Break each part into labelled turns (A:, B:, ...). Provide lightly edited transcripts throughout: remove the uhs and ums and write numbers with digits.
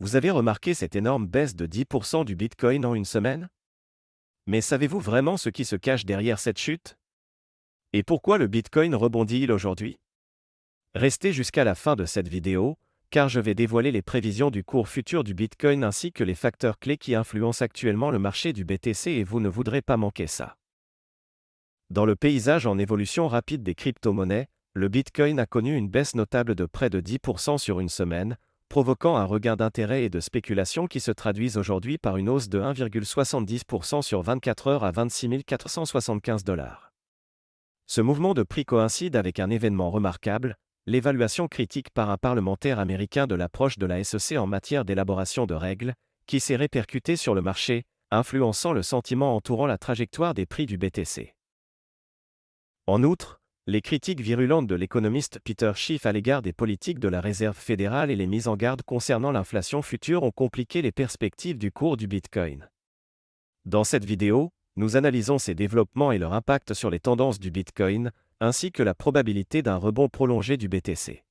A: Vous avez remarqué cette énorme baisse de 10% du Bitcoin en une semaine? Mais savez-vous vraiment ce qui se cache derrière cette chute? Et pourquoi le Bitcoin rebondit-il aujourd'hui? Restez jusqu'à la fin de cette vidéo, car je vais dévoiler les prévisions du cours futur du Bitcoin ainsi que les facteurs clés qui influencent actuellement le marché du BTC et vous ne voudrez pas manquer ça. Dans le paysage en évolution rapide des crypto-monnaies, le Bitcoin a connu une baisse notable de près de 10% sur une semaine, provoquant un regain d'intérêt et de spéculation qui se traduisent aujourd'hui par une hausse de 1,70% sur 24 heures à 26 475 $. Ce mouvement de prix coïncide avec un événement remarquable, l'évaluation critique par un parlementaire américain de l'approche de la SEC en matière d'élaboration de règles, qui s'est répercutée sur le marché, influençant le sentiment entourant la trajectoire des prix du BTC. En outre, les critiques virulentes de l'économiste Peter Schiff à l'égard des politiques de la Réserve fédérale et les mises en garde concernant l'inflation future ont compliqué les perspectives du cours du Bitcoin. Dans cette vidéo, nous analysons ces développements et leur impact sur les tendances du Bitcoin, ainsi que la probabilité d'un rebond prolongé du BTC.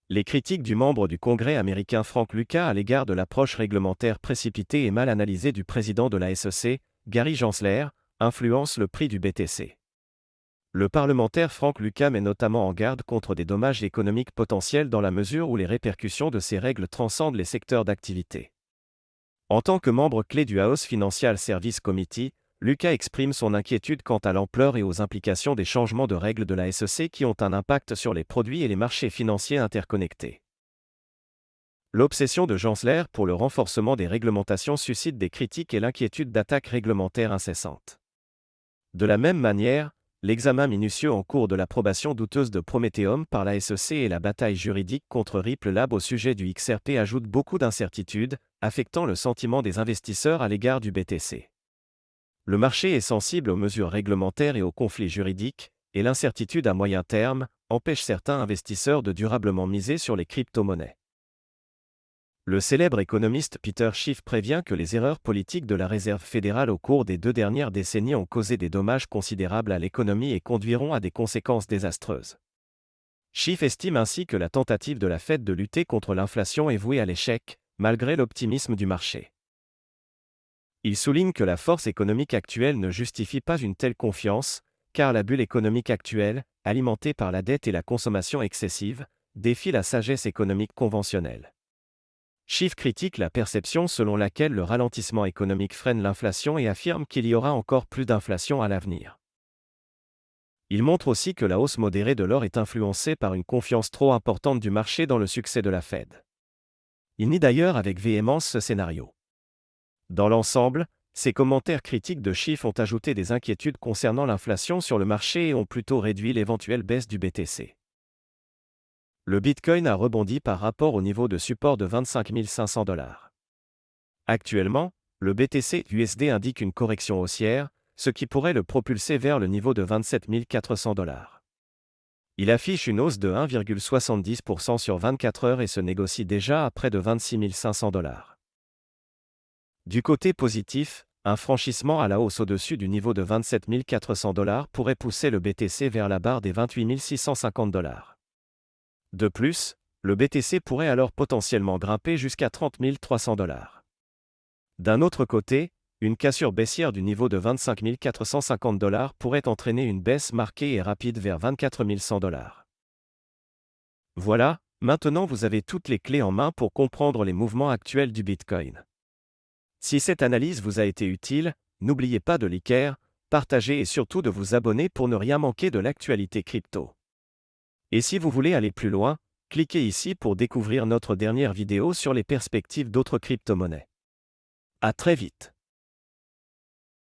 A: Les critiques du membre du Congrès américain Frank Lucas à l'égard de l'approche réglementaire précipitée et mal analysée du président de la SEC, Gary Gensler, influencent le prix du BTC. Le parlementaire Frank Lucas met notamment en garde contre des dommages économiques potentiels dans la mesure où les répercussions de ces règles transcendent les secteurs d'activité. En tant que membre clé du House Financial Services Committee, Lucas exprime son inquiétude quant à l'ampleur et aux implications des changements de règles de la SEC qui ont un impact sur les produits et les marchés financiers interconnectés. L'obsession de Gensler pour le renforcement des réglementations suscite des critiques et l'inquiétude d'attaques réglementaires incessantes. De la même manière, l'examen minutieux en cours de l'approbation douteuse de Prometheum par la SEC et la bataille juridique contre Ripple Lab au sujet du XRP ajoutent beaucoup d'incertitudes, affectant le sentiment des investisseurs à l'égard du BTC. Le marché est sensible aux mesures réglementaires et aux conflits juridiques, et l'incertitude à moyen terme empêche certains investisseurs de durablement miser sur les crypto-monnaies. Le célèbre économiste Peter Schiff prévient que les erreurs politiques de la Réserve fédérale au cours des 2 dernières décennies ont causé des dommages considérables à l'économie et conduiront à des conséquences désastreuses. Schiff estime ainsi que la tentative de la Fed de lutter contre l'inflation est vouée à l'échec, malgré l'optimisme du marché. Il souligne que la force économique actuelle ne justifie pas une telle confiance, car la bulle économique actuelle, alimentée par la dette et la consommation excessive, défie la sagesse économique conventionnelle. Schiff critique la perception selon laquelle le ralentissement économique freine l'inflation et affirme qu'il y aura encore plus d'inflation à l'avenir. Il montre aussi que la hausse modérée de l'or est influencée par une confiance trop importante du marché dans le succès de la Fed. Il nie d'ailleurs avec véhémence ce scénario. Dans l'ensemble, ces commentaires critiques de Schiff ont ajouté des inquiétudes concernant l'inflation sur le marché et ont plutôt réduit l'éventuelle baisse du BTC. Le Bitcoin a rebondi par rapport au niveau de support de 25 500 $. Actuellement, le BTC USD indique une correction haussière, ce qui pourrait le propulser vers le niveau de 27 400 $. Il affiche une hausse de 1,70% sur 24 heures et se négocie déjà à près de 26 500 $. Du côté positif, un franchissement à la hausse au-dessus du niveau de 27 400 $ pourrait pousser le BTC vers la barre des 28 650 $. De plus, le BTC pourrait alors potentiellement grimper jusqu'à 30 300 $. D'un autre côté, une cassure baissière du niveau de 25 450 $ pourrait entraîner une baisse marquée et rapide vers 24 100 $. Voilà, maintenant vous avez toutes les clés en main pour comprendre les mouvements actuels du Bitcoin. Si cette analyse vous a été utile, n'oubliez pas de liker, partager et surtout de vous abonner pour ne rien manquer de l'actualité crypto. Et si vous voulez aller plus loin, cliquez ici pour découvrir notre dernière vidéo sur les perspectives d'autres crypto-monnaies. À très vite.